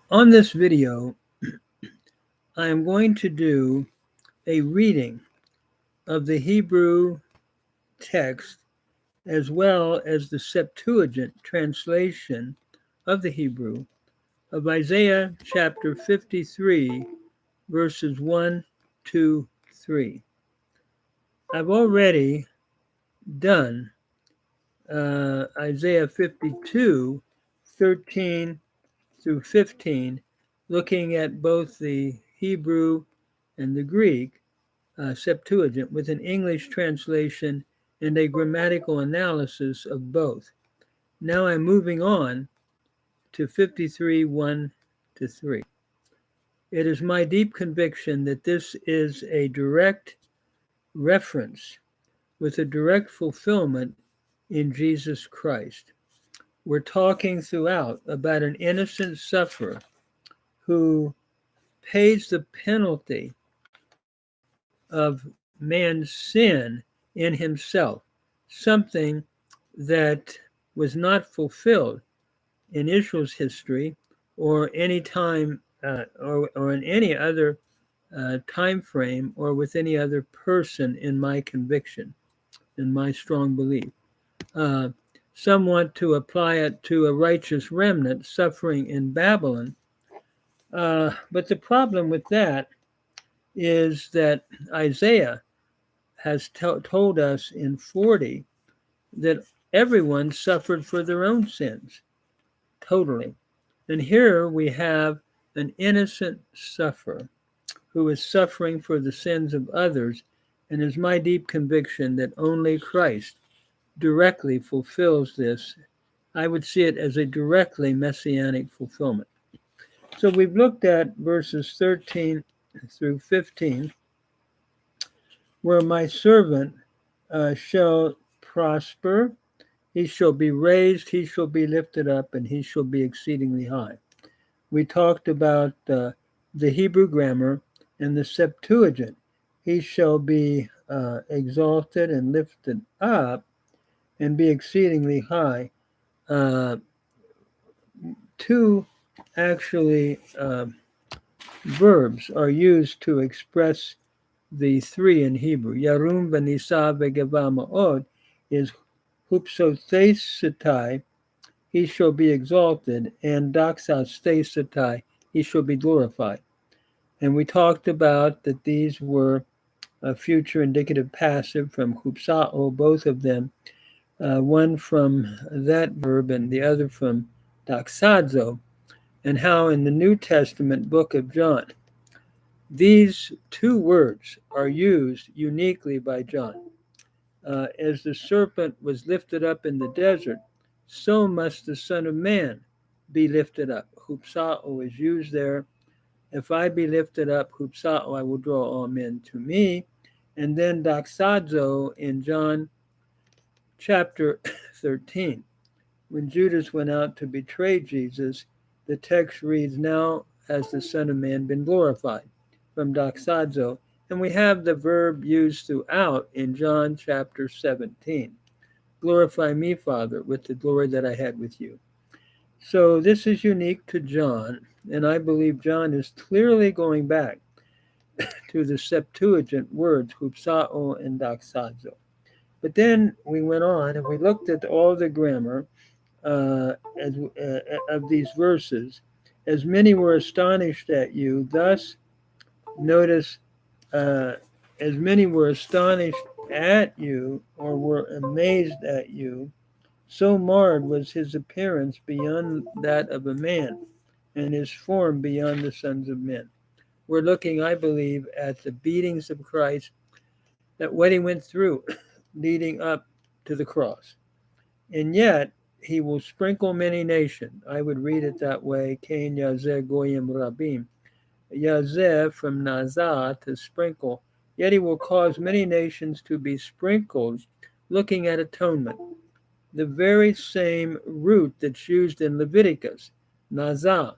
On this video, I am going to do a reading of the Hebrew text as well as the Septuagint translation of the Hebrew of Isaiah chapter 53, verses 1 to 3. I've already done Isaiah 52, 13 through 15, looking at both the Hebrew and the Greek Septuagint with an English translation and a grammatical analysis of both. Now I'm moving on to 53, 1 to 3. It is my deep conviction that this is a direct reference with a direct fulfillment in Jesus Christ. We're talking throughout about an innocent sufferer who pays the penalty of man's sin in himself, something that was not fulfilled in Israel's history or any time or in any other time frame or with any other person in my conviction, in my strong belief. Some want to apply it to a righteous remnant suffering in Babylon. But the problem with that is that Isaiah has told us in 40 that everyone suffered for their own sins, totally. And here we have an innocent sufferer who is suffering for the sins of others, and it is my deep conviction that only Christ directly fulfills this. I would see it as a directly messianic fulfillment. So we've looked at verses 13 through 15, where my servant shall prosper, he shall be raised, he shall be lifted up, and he shall be exceedingly high. We talked about the Hebrew grammar and the Septuagint. He shall be exalted and lifted up and be exceedingly high. Two actually verbs are used to express the three in Hebrew. Yarum v'nisa v'geva ma'od is hupsothesetai, he shall be exalted, and doxastesetai, he shall be glorified. And we talked about that these were a future indicative passive from hupsao, both of them, one from that verb and the other from doxazo, and how in the New Testament book of John, these two words are used uniquely by John. As the serpent was lifted up in the desert, so must the Son of Man be lifted up. Hupsao is used there. If I be lifted up, hupsao, I will draw all men to me. And then doxazo in John chapter 13. When Judas went out to betray Jesus, the text reads, now has the Son of Man been glorified, from doxazo. And we have the verb used throughout in John chapter 17. Glorify me, Father, with the glory that I had with you. So this is unique to John, and I believe John is clearly going back to the Septuagint words, hupsao and doxazo. But then we went on and we looked at all the grammar of these verses. As many were astonished at you, thus, notice, as many were astonished at you or were amazed at you, so marred was his appearance beyond that of a man, and his form beyond the sons of men. We're looking, I believe, at the beatings of Christ, at what he went through leading up to the cross. And yet, he will sprinkle many nations. I would read it that way, Kain Yazeh Goyim Rabim. Yazeh from Nazah, to sprinkle. Yet he will cause many nations to be sprinkled, looking at atonement. The very same root that's used in Leviticus, Nazah,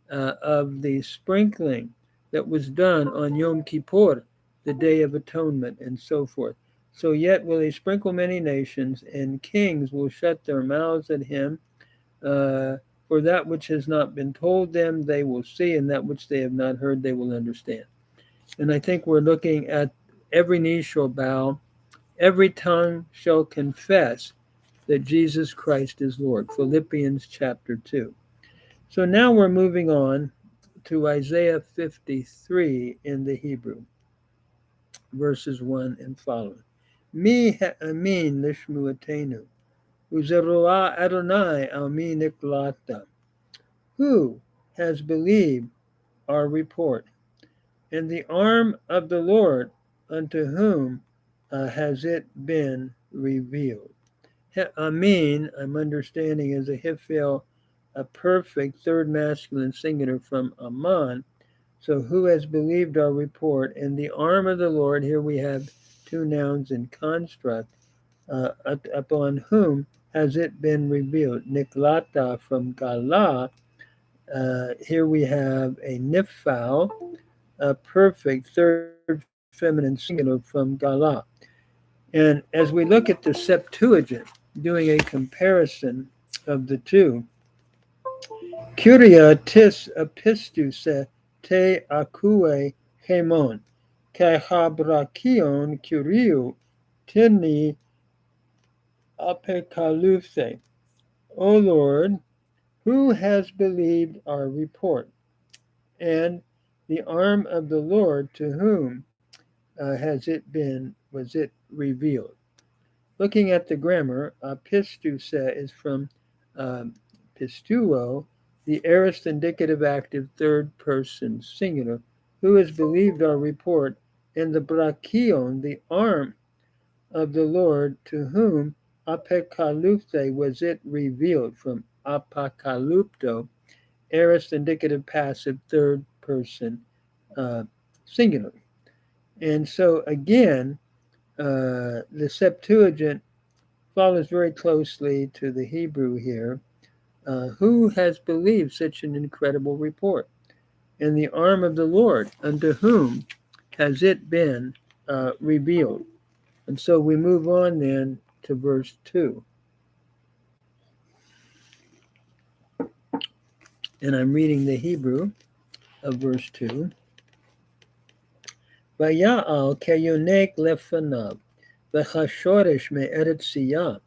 of the sprinkling that was done on Yom Kippur, the Day of Atonement, and so forth. So yet will he sprinkle many nations, and kings will shut their mouths at him. Uh, for that which has not been told them, they will see, and that which they have not heard, they will understand. And I think we're looking at every knee shall bow, every tongue shall confess that Jesus Christ is Lord. Philippians chapter 2. So now we're moving on to Isaiah 53 in the Hebrew, verses 1 and following. Mi ha'amin lishmuatenu, uzeruah Adonai al mi niklata. Who has believed our report? And the arm of the Lord, unto whom has it been revealed? Amin, I'm understanding, is a hifil, a perfect third masculine singular from Aman. So who has believed our report? And the arm of the Lord, here we have two nouns in construct, upon whom has it been revealed? Niklata from Gala. Here we have a nifal, a perfect third feminine singular from Gala. And as we look at the Septuagint, doing a comparison of the two, Curia tis epistus te acque hemon, kai habrakion curiu tini apocalypse. O Lord, who has believed our report? And the arm of the Lord, to whom was it revealed? Looking at the grammar, pistusa is from pistuo, the aorist indicative active third person singular, who has believed our report, and the brachion, the arm of the Lord, to whom apocalypse was it revealed, from apocalypto, aorist indicative passive third person uh, singular. And so again, the Septuagint follows very closely to the Hebrew here. Who has believed such an incredible report? And the arm of the Lord, unto whom has it been revealed? And so we move on then to verse 2. And I'm reading the Hebrew of verse 2. Vaya'al keyonek lefanav, v'chashoresh me'eretz siyah,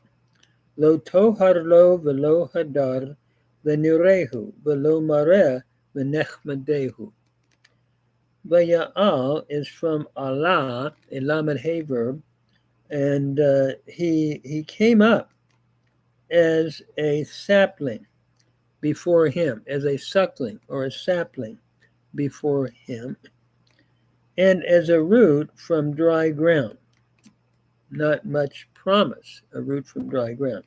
lo tohar lo velo hadar v'nirehu velo mareh v'nechmadehu. Vaya'al is from Allah, a lamed hey verb, and he came up as a sapling before him, as a suckling or a sapling before him, and as a root from dry ground. Not much promise, a root from dry ground.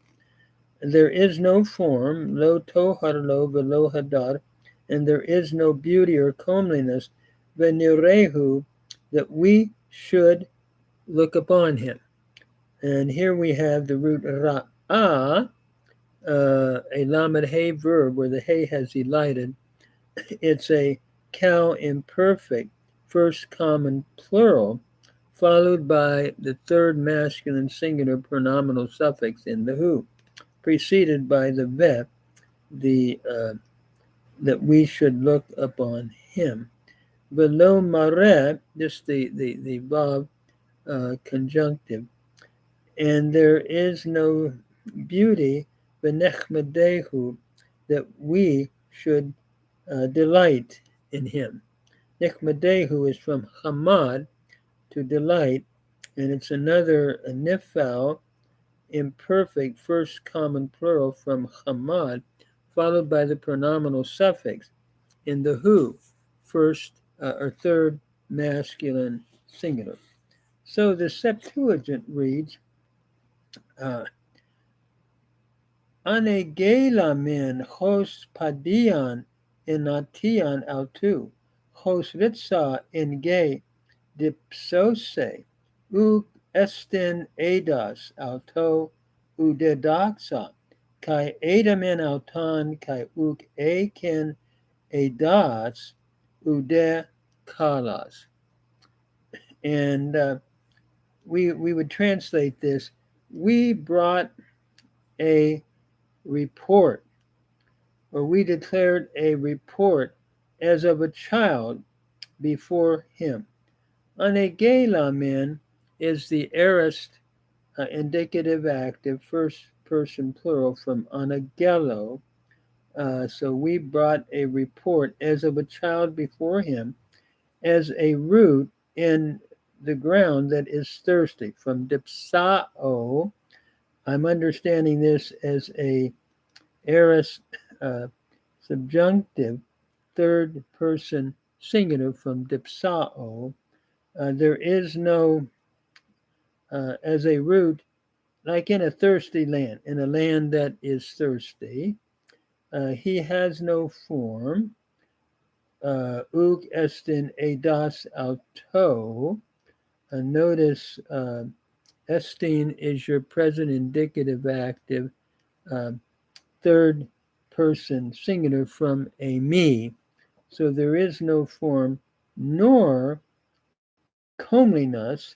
There is no form, lo tohar lo velo hadar, and there is no beauty or comeliness, venirehu, that we should look upon him. And here we have the root ra'ah, a lamed hey verb where the hey has elided. It's a cow imperfect, first common plural, followed by the third masculine singular pronominal suffix in the who, preceded by the ve, the that we should look upon him. Velo mareh, just the vav conjunctive, and there is no beauty, v'nechmadehu, that we should delight in him. Nechmadehu is from hamad, to delight, and it's another nifal, imperfect first common plural from hamad, followed by the pronominal suffix in the who, first or third masculine singular. So the Septuagint reads, Anegela min hos padian inatian autu, hos vitsa inge dipsose, u estin edas auto udedaxa, kai edamin autan kai uk eken edas ude kalas. And we would translate this, we brought a report, or we declared a report as of a child before him. Anegelamin is the aorist indicative active, first person plural from anagelo. So we brought a report as of a child before him, as a root in the ground that is thirsty. From dipsao, I'm understanding this as a aorist uh, subjunctive, third person singular from dipsao. There is no, as a root, like in a thirsty land, in a land that is thirsty. He has no form. Uk estin edas auto. Notice estin is your present indicative active, uh, third person singular from a me. So there is no form nor comeliness,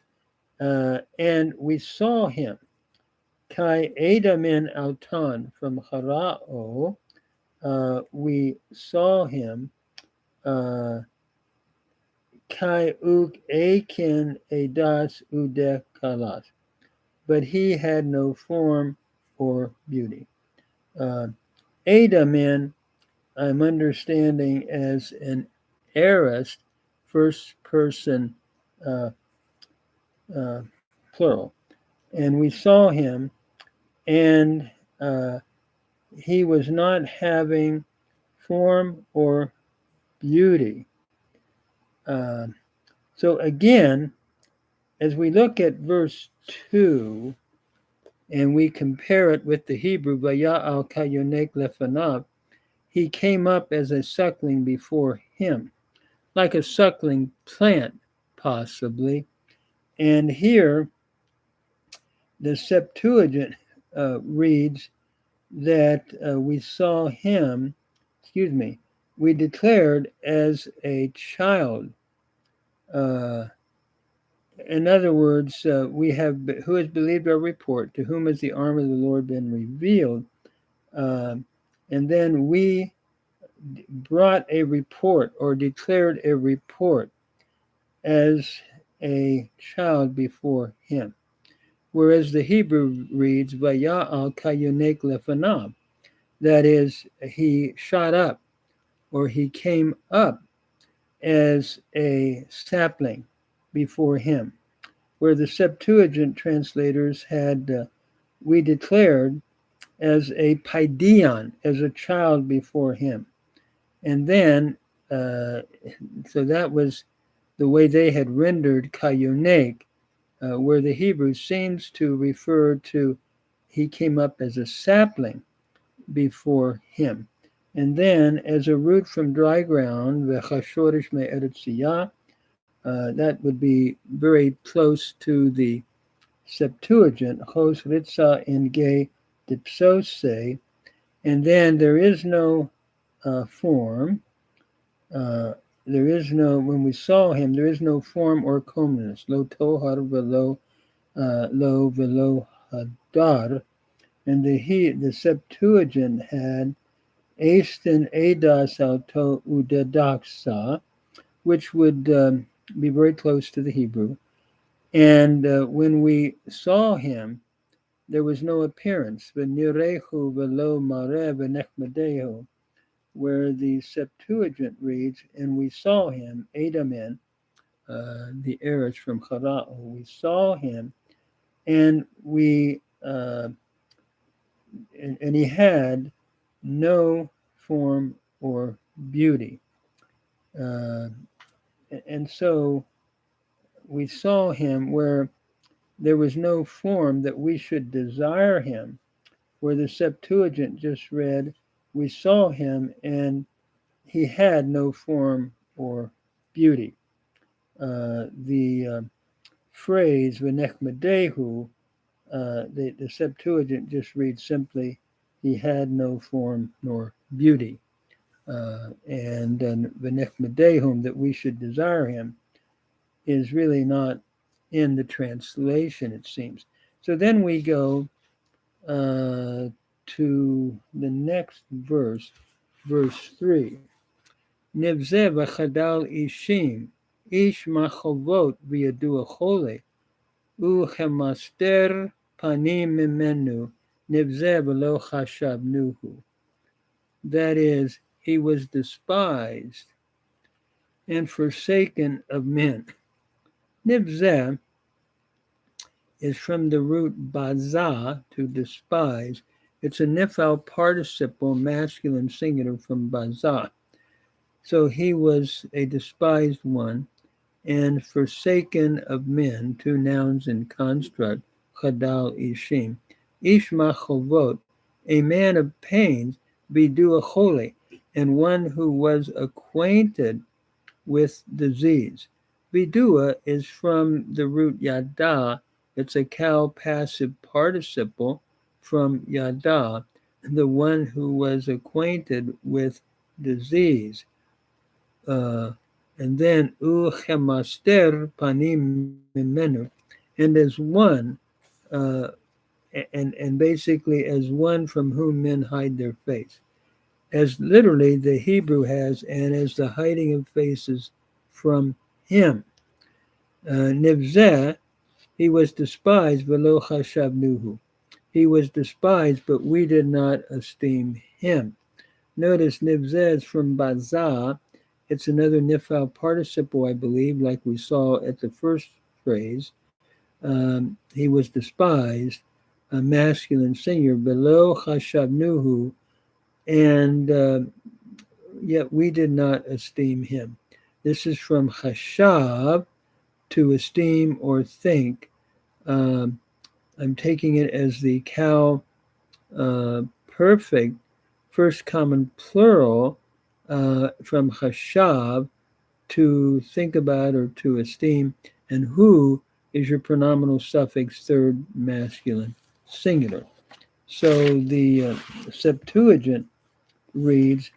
and we saw him. Kai edamin auton from harao, we saw him. Kai uk akin edas udekalas, but he had no form or beauty. Adamin, I'm understanding as an aorist, first person uh, uh, plural. And we saw him, and uh, he was not having form or beauty. Uh, so again, as we look at verse 2 and we compare it with the Hebrew, Vaya al Kayonek Lefanav, he came up as a suckling before him, like a suckling plant, possibly. And here, the Septuagint reads that we saw him, we declared as a child. Uh, in other words, we have, who has believed our report, to whom has the arm of the Lord been revealed. And then we brought a report or declared a report as a child before him. Whereas the Hebrew reads, Vaya al kayonek lefanam, that is, he shot up or he came up as a sapling before him. Where the Septuagint translators had, we declared as a paidion, as a child before him. And then, so that was the way they had rendered kayonek, where the Hebrew seems to refer to he came up as a sapling before him. And then, as a root from dry ground, v'chashorish me'eretziyah, that would be very close to the Septuagint, Chos Ritza in Ge Dipsose, and then there is no form. There is no, when we saw him, there is no form or comeliness. Lo tohar velo lo velo hadar. And the Septuagint had Esten edas auto udadaksa, which would be very close to the Hebrew. And when we saw him, there was no appearance. V'nirehu v'lo mareh v'nechmadehu, where the Septuagint reads, and we saw him, Adamin, the aorist from Chara'u, we saw him, and we and he had no form or beauty. Uh, and so we saw him where there was no form that we should desire him, where the Septuagint just read, we saw him and he had no form or beauty. The phrase v'nechmadehu, the Septuagint just reads simply, he had no form nor beauty. And v'nechmadehum, that we should desire him, is really not in the translation, it seems. So then we go to the next verse, verse 3. Nivzeh v'chadal ishim, ish machovot v'yadu achole, uchemaster panim mimenu, nivzeh v'lo chashabnuhu. That is, he was despised and forsaken of men. Nivzeh is from the root bazah, to despise. It's a nifal participle, masculine singular from bazah. So he was a despised one and forsaken of men, two nouns in construct, chadal ishim. Ish machovot, a man of pains, bidu achole, and one who was acquainted with disease. Vidua is from the root yada. It's a cow passive participle from yada, the one who was acquainted with disease. And then uchemaster panim mimenu, and as one, uh, and basically as one from whom men hide their face, as literally the Hebrew has, and as the hiding of faces from him. Nivzeh, he was despised, velo chashabnuhu. He was despised, but we did not esteem him. Notice Nivzeh is from bazah. It's another nifal participle, I believe, like we saw at the first phrase. He was despised, a masculine singular, below chashabnuhu, and yet we did not esteem him. This is from chashab, to esteem or think. I'm taking it as the cow perfect first common plural from chashav, to think about or to esteem, and who is your pronominal suffix third masculine singular. So the Septuagint reads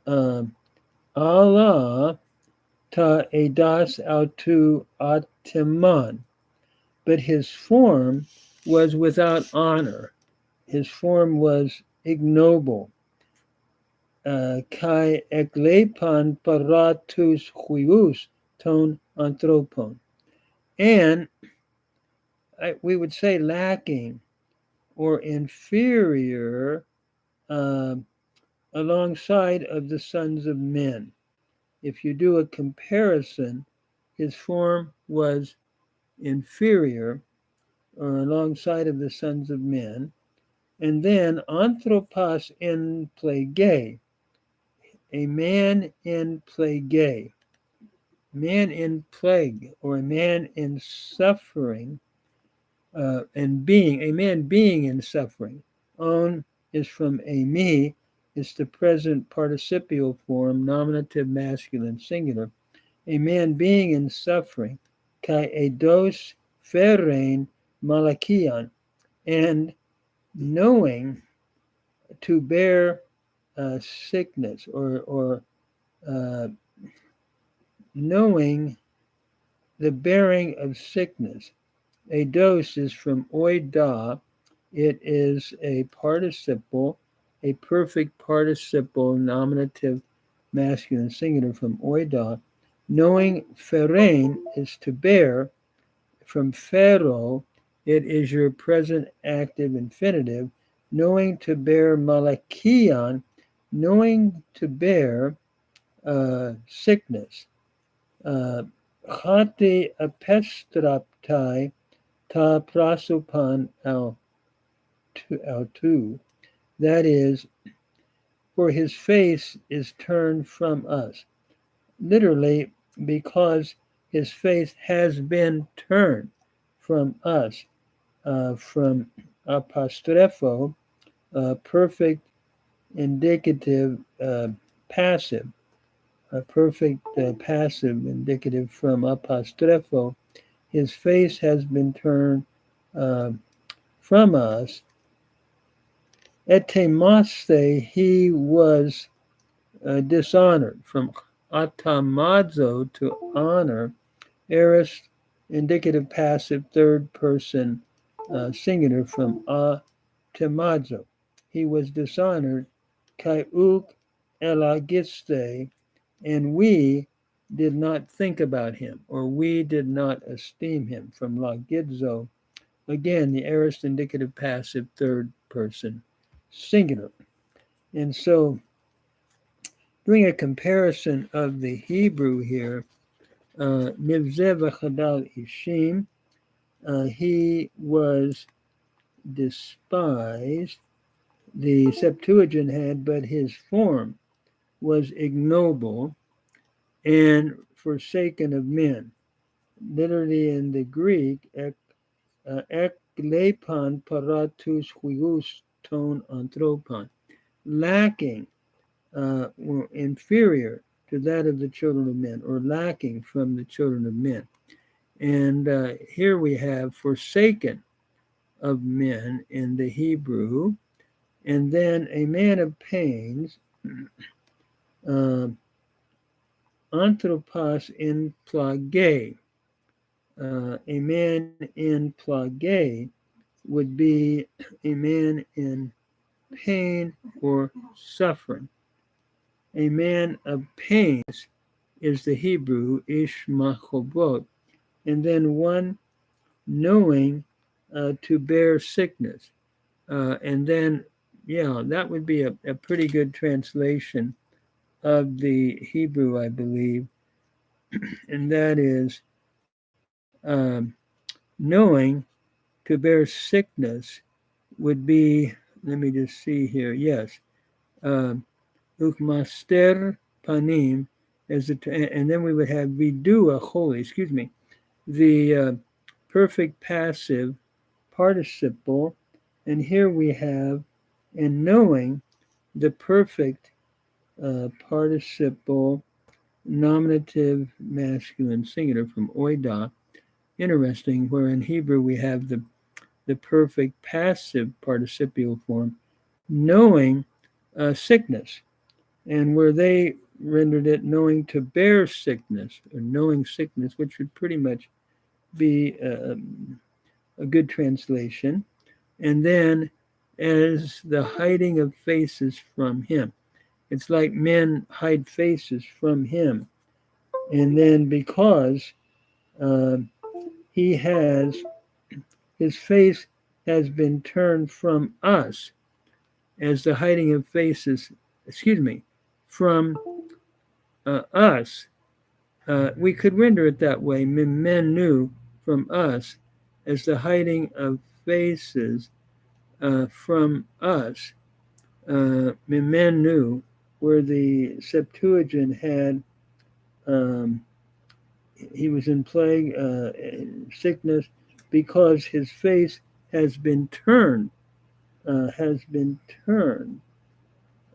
Allah ta edas autu ateman, but his form was without honor. His form was ignoble. Kai eklepan paratus huius ton anthropon. And we would say lacking or inferior alongside of the sons of men. If you do a comparison, his form was inferior or alongside of the sons of men. And then anthropos in plage, a man in plague, man in plague, or a man in suffering, and being, a man being in suffering. On is from ami, it's the present participial form, nominative masculine singular. A man being in suffering, kai eidos ferein malachion, and knowing to bear sickness, or knowing the bearing of sickness. Eidos is from oida. It is a participle, a perfect participle, nominative masculine singular from oida. Knowing ferein is to bear. From pharaoh, it is your present active infinitive. Knowing to bear malachion, knowing to bear sickness. Chate apestraptai ta prasupan autu. That is, for his face is turned from us. Literally, because his face has been turned from us, from apostrepho, perfect indicative passive, a perfect passive indicative from apostrepho. His face has been turned from us. Etemaste, he was dishonored. From atamazo, to honor. Eris indicative passive third person singular from temazo. He was dishonored, kai uk elagiste, and we did not think about him, or we did not esteem him, from lagidzo. Again, the aorist indicative passive third person singular. And so, doing a comparison of the Hebrew here, Nivzeh v'chadal ishim, he was despised. The Septuagint had, but his form was ignoble and forsaken of men. Literally in the Greek, eklepon paratus huius ton anthropon, lacking or inferior to that of the children of men, or lacking from the children of men. And here we have forsaken of men in the Hebrew, and then a man of pains, anthropos in plage. A man in plage would be a man in pain or suffering. A man of pains is the Hebrew ish machobot, and then one knowing to bear sickness. And then, yeah, that would be a pretty good translation of the Hebrew, I believe, and that is knowing to bear sickness would be, let me just see here, yes, ukmaster panim, and then we would have vidua holy, the perfect passive participle, and here we have, and knowing the perfect participle nominative masculine singular from oida. Interesting, where in Hebrew we have the perfect passive participial form, knowing sickness, and where they rendered it knowing to bear sickness, or knowing sickness, which would pretty much be a good translation. And then as the hiding of faces from him. It's like men hide faces from him. And then because uh, he has, his face has been turned from us, as the hiding of faces, from us. We could render it that way, mimenu, from us, as the hiding of faces from us. Mimenu, where the Septuagint had, he was in plague, sickness, because his face has been turned, has been turned,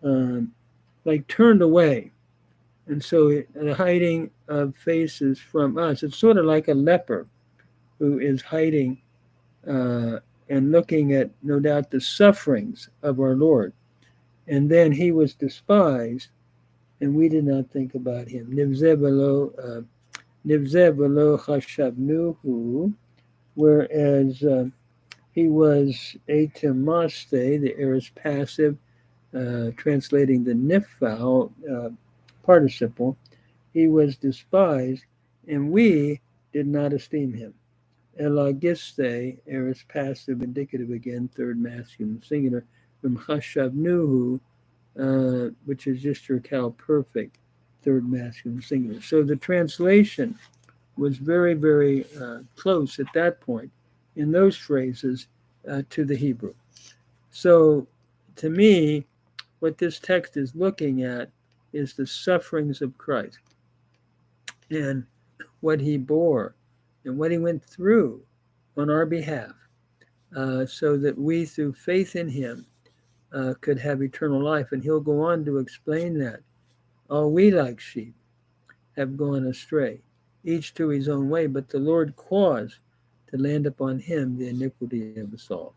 um, like turned away. And so the hiding of faces from us, it's sort of like a leper who is hiding and looking at, no doubt, the sufferings of our Lord. And then he was despised, and we did not think about him. Nivzeh velo chashavnuhu, whereas he was atemaste, the aorist passive, translating the nifal participle. He was despised, and we did not esteem him. Elagiste, aorist passive, indicative again, third masculine singular, from chashavnuhu, which is just your cal perfect, third masculine singular. So the translation was very, very close at that point in those phrases to the Hebrew. So to me, what this text is looking at is the sufferings of Christ and what he bore and what he went through on our behalf, so that we, through faith in him, could have eternal life. And he'll go on to explain that. All we like sheep have gone astray, each to his own way, but the Lord caused to land upon him the iniquity of us all.